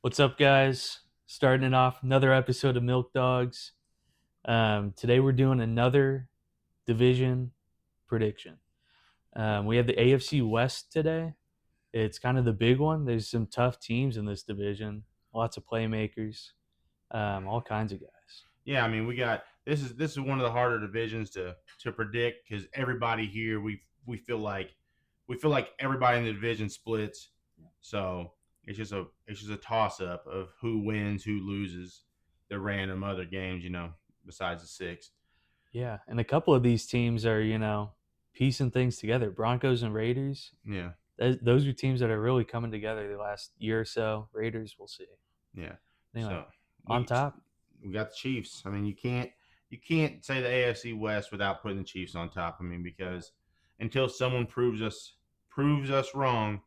What's up, guys? Starting it off another episode of Milk Dogs. Today we're doing another division prediction. We have the AFC West today. It's kind of the big one. There's some tough teams in this division, lots of playmakers, all kinds of guys. Yeah, I mean, we got this is one of the harder divisions to predict because everybody here we feel like everybody in the division splits, so it's just a toss up of who wins, who loses, the random other games, besides the six. Yeah, and a couple of these teams are, piecing things together. Broncos and Raiders. Yeah, Those are teams that are really coming together the last year or so. Raiders, we'll see. yeah. Anyway, So on we top, we got the Chiefs. I mean, you can't say the AFC West without putting the Chiefs on top. I mean, because until someone proves us wrong,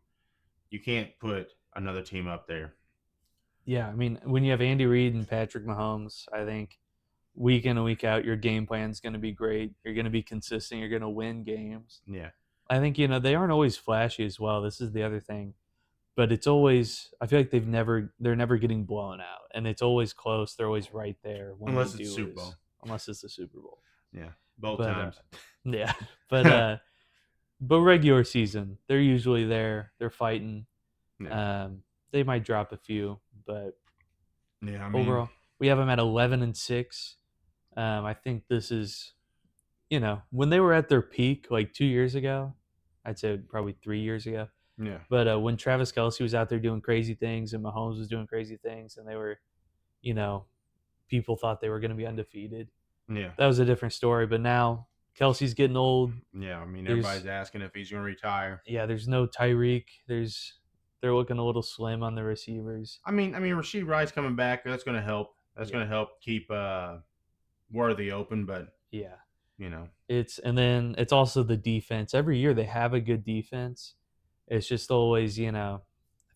you can't put another team up there. yeah, I mean, when you have Andy Reid and Patrick Mahomes, I think week in and week out, your game plan is going to be great. You're going to be consistent. You're going to win games. Yeah, I think they aren't always flashy as well. This is the other thing, but it's always. I feel like they're never getting blown out, and it's always close. They're always right there when they unless it's do Super lose, Bowl. unless it's the Super Bowl. Yeah, both But times. yeah, but but regular season, they're usually there. They're fighting. Yeah, Um, they might drop a few, but yeah. I mean, overall, we have them at 11-6. I think this is, when they were at their peak like 2 years ago, I'd say probably 3 years ago. yeah, But when Travis Kelsey was out there doing crazy things and Mahomes was doing crazy things, and they were, you know, people thought they were going to be undefeated. yeah, That was a different story. But now Kelsey's getting old. yeah. I mean, There's everybody's asking if he's going to retire. there's no Tyreek. They're looking a little slim on the receivers. I mean, Rasheed Rice coming back. That's going to help. That's Yeah, going to help keep Worthy open. But yeah. you know, And then it's also the defense. Every year they have a good defense. It's just always, I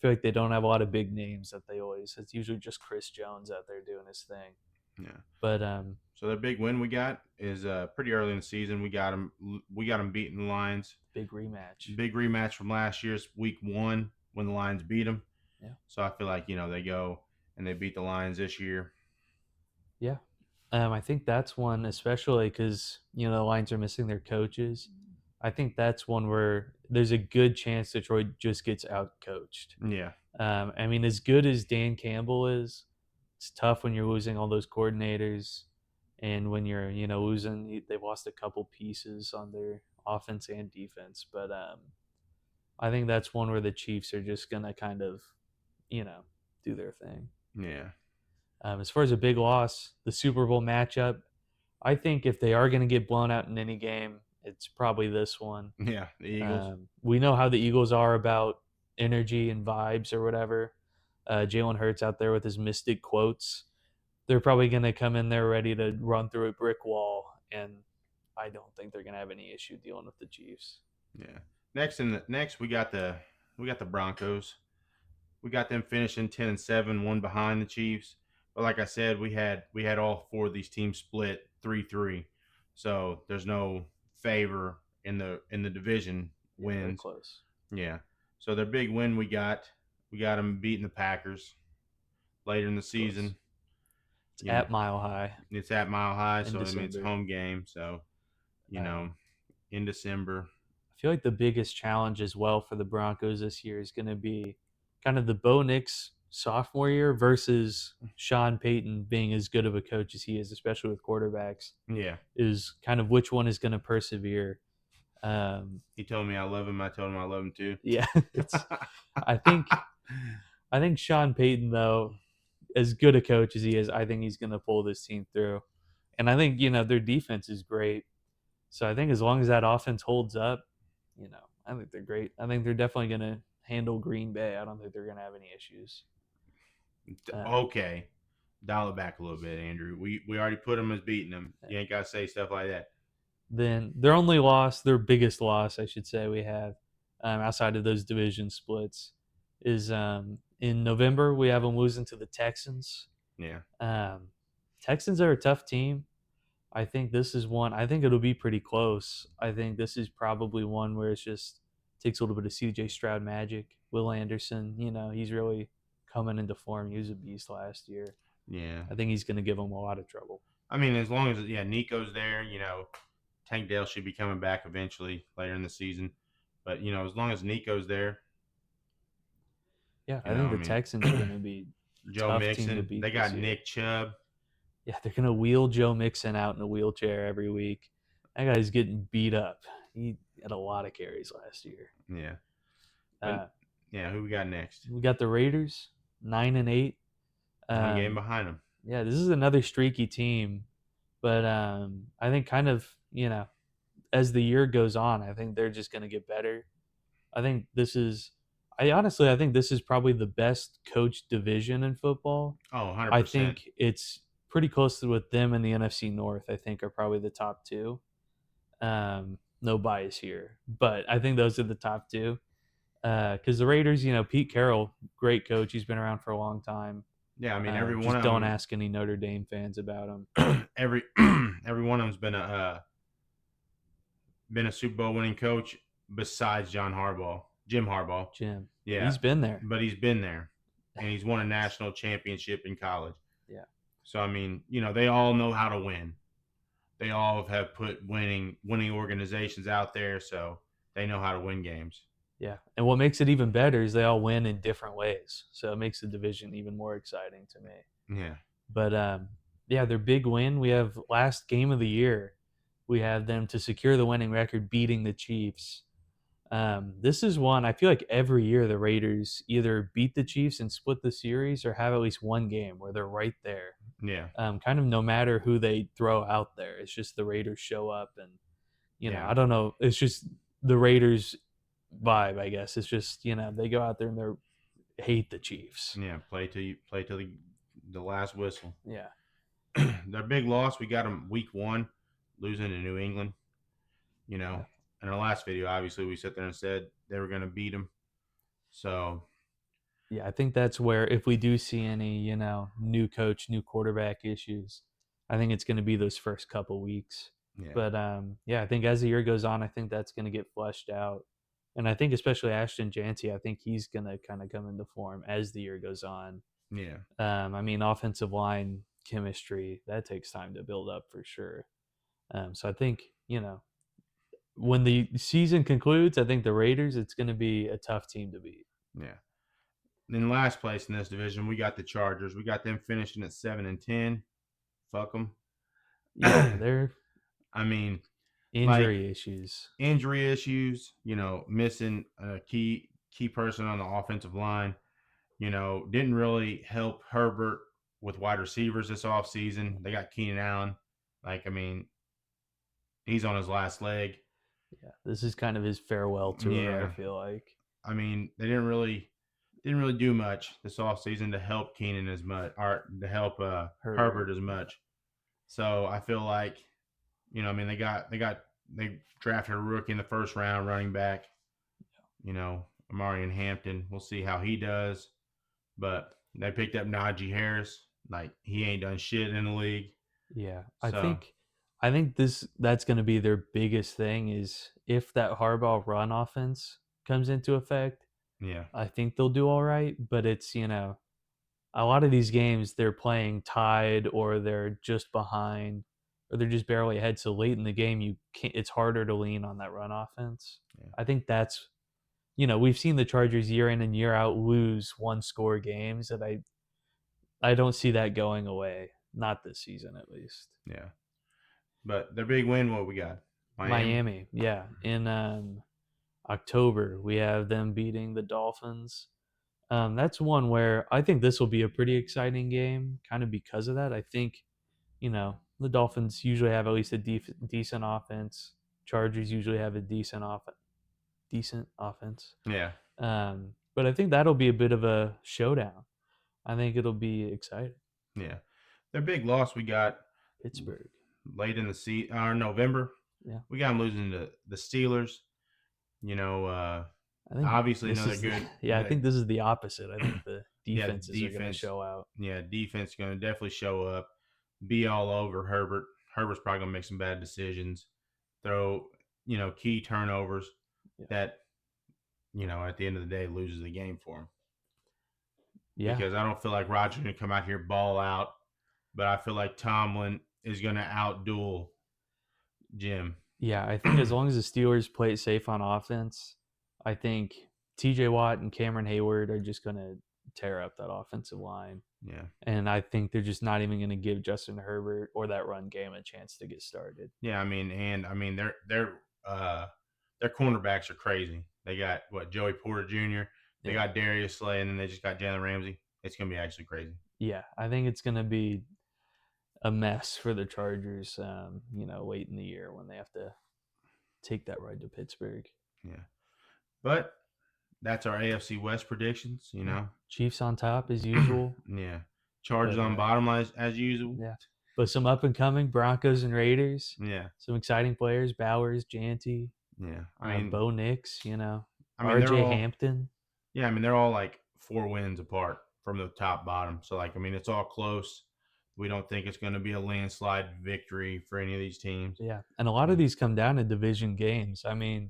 feel like they don't have a lot of big names that they always. It's usually just Chris Jones out there doing his thing. yeah. But So the big win we got is pretty early in the season. We got them. We got them beating the Lions. big rematch. Big rematch from last year's Week 1 when the Lions beat them. Yeah, So I feel like they go and they beat the Lions this year. yeah. I think that's one, especially because the Lions are missing their coaches. I think that's one where there's a good chance Detroit just gets out coached. Yeah, I mean, as good as Dan Campbell is, it's tough when you're losing all those coordinators, and when you're losing. They've lost a couple pieces on their offense and defense, but I think that's one where the Chiefs are just gonna kind of you know do their thing. yeah, As far as a big loss, the Super Bowl matchup, I think if they are going to get blown out in any game, it's probably this one. yeah. The Eagles. We know how the Eagles are about energy and vibes or whatever. Jalen Hurts out there with his mystic quotes. They're probably going to come in there ready to run through a brick wall, and I don't think they're going to have any issue dealing with the Chiefs. Yeah. Next we got the Broncos. We got them finishing 10-7, one behind the Chiefs. But like I said, we had all four of these teams split 3-3. So there's no favor in the division Yeah, they're wins. close. Yeah. So their big win we got them beating the Packers later in the Close. season. It's You know, at Mile High it's at Mile High, in so I mean it's a December. home game. So you know, Um, in December. I feel like the biggest challenge as well for the Broncos this year is going to be kind of the Bo Nix sophomore year versus Sean Payton being as good of a coach as he is, especially with quarterbacks. Yeah. Is kind of which one is going to persevere. Um, He told me I love him. I told him I love him too. yeah, it's. I think Sean Payton, though, as good a coach as he is, I think he's going to pull this team through. And I think their defense is great. So I think as long as that offense holds up, I think they're great. I think they're definitely going to handle Green Bay. I don't think they're going to have any issues. Okay. Dial it back a little bit, Andrew. We already put them as beating them. You ain't got to say stuff like that. Then their biggest loss, I should say, we have outside of those division splits is in November. We have them losing to the Texans. Yeah. Um, Texans are a tough team. I think this is one. I think it'll be pretty close. I think this is probably one where it's just takes a little bit of CJ Stroud magic. Will Anderson, he's really coming into form. He was a beast last year. Yeah. I think he's going to give them a lot of trouble. I mean, as long as Nico's there, Tank Dale should be coming back eventually later in the season. But as long as Nico's there, Yeah, I think I the mean, Texans are going to be a Joe tough team to Mixon, beat they this got year. Nick Chubb. Yeah, they're going to wheel Joe Mixon out in a wheelchair every week. That guy's getting beat up. He had a lot of carries last year. Yeah, but Uh, yeah, who we got next? we got the Raiders, 9-8. One game Um, behind them. yeah, this is another streaky team, but I think kind of as the year goes on, I think they're just going to get better. I think this is, I think this is probably the best coach division in football. Oh, I 100%. think it's pretty close to with them and the NFC North. I think are probably the top two. No bias here, but I think those are the top two. Because the Raiders, Pete Carroll, great coach. He's been around for a long time. Yeah, I mean, every one Just of don't them, ask any Notre Dame fans about him. every every one of them's been a Super Bowl winning coach besides Jim Harbaugh. Jim, Yeah, he's been there. but he's been there, and he's won a national championship in college. Yeah, So I mean, they all know how to win. They all have put winning organizations out there, so they know how to win games. yeah. And what makes it even better is they all win in different ways. So it makes the division even more exciting to me. Yeah, But yeah, their big win. We have last game of the year. We have them to secure the winning record, beating the Chiefs. This is one I feel like every year the Raiders either beat the Chiefs and split the series, or have at least one game where they're right there. yeah, Kind of no matter who they throw out there, it's just the Raiders show up, and yeah, I don't know. It's just the Raiders vibe, I guess. It's just they go out there and they hate the Chiefs. yeah. Play till the last whistle. Yeah, Their big loss, we got them week 1, losing to New England. You know, yeah. in our last video, obviously we sat there and said they were going to beat them. So Yeah, I think that's where if we do see any, new coach, new quarterback issues, I think it's going to be those first couple weeks. yeah, But yeah, I think as the year goes on, I think that's going to get fleshed out. And I think especially Ashton Janty, I think he's going to kind of come into form as the year goes on. yeah, I mean, offensive line chemistry, that takes time to build up for sure. So I think, when the season concludes, I think the Raiders, it's going to be a tough team to beat. yeah. In last place in this division, we got the Chargers. We got them finishing at 7-10. Fuck them. Yeah, they're I mean, like injury issues. injury issues. Missing a key person on the offensive line. Didn't really help Herbert with wide receivers this offseason. They got Keenan Allen. I mean, he's on his last leg. Yeah, this is kind of his farewell tour. I Yeah. feel like I mean, they didn't really do much this offseason to help Keenan as much, or to help Herbert as much. So I feel like, I mean, they drafted a rookie in the first round, running back. Amarian Hampton. We'll see how he does. But they picked up Najee Harris. He ain't done shit in the league. Yeah, So I think that's going to be their biggest thing is if that Harbaugh run offense comes into effect, yeah, I think they'll do all right. But it's a lot of these games they're playing tied or they're just behind or they're just barely ahead. So late in the game, you can't. It's harder to lean on that run offense. yeah, I think that's we've seen the Chargers year in and year out lose one score games, and I don't see that going away. Not this season, at least. yeah. But their big win, what we got? Miami. Miami, yeah. In October, we have them beating the Dolphins. That's one where I think this will be a pretty exciting game, kind of because of that. I think, the Dolphins usually have at least a decent offense. Chargers usually have a decent offense. Yeah, But I think that'll be a bit of a showdown. I think it'll be exciting. yeah. Their big loss we got Pittsburgh. late in the November. Yeah. We got them losing to the Steelers. You know, I think obviously this another is good. yeah, I think this is the opposite. I think the Yeah, defenses are going to show out. Yeah, defense going to definitely show up, be all over Herbert. Herbert's probably going to make some bad decisions, throw key turnovers Yeah. that at the end of the day loses the game for him. Yeah. because I don't feel like Rodgers going to come out here ball out, but I feel like Tomlin is going to outduel Jim. Yeah, I think as long as the Steelers play it safe on offense, I think TJ Watt and Cameron Hayward are just going to tear up that offensive line. Yeah. And I think they're just not even going to give Justin Herbert or that run game a chance to get started. Yeah, I mean their cornerbacks are crazy. They got what Joey Porter Jr. They Yeah. got Darius Slay, and then they just got Jalen Ramsey. It's gonna be actually crazy. Yeah, I think it's going to be a mess for the Chargers, late in the year when they have to take that ride to Pittsburgh. Yeah, but that's our AFC West predictions. Yeah. Chiefs on top as usual. Yeah, Chargers But on bottom as usual. yeah, but some up and coming Broncos and Raiders. Yeah, Some exciting players: Bowers, Janty, yeah. Bo Nix. I mean they're R.J. all Hampton. yeah. I mean they're all like 4 wins apart from the top bottom. So like I mean it's all close. We don't think it's going to be a landslide victory for any of these teams. Yeah, and a lot of Yeah. these come down to division games. I mean,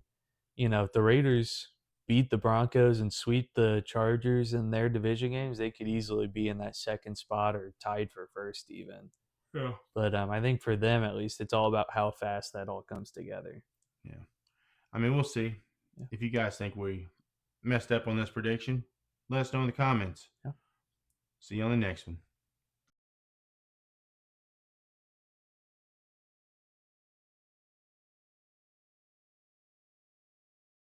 if the Raiders beat the Broncos and sweep the Chargers in their division games, they could easily be in that second spot or tied for first even. Yeah. But I think for them at least, it's all about how fast that all comes together. Yeah. I mean, we'll see. Yeah. If you guys think we messed up on this prediction, let us know in the comments. Yeah. See you on the next one.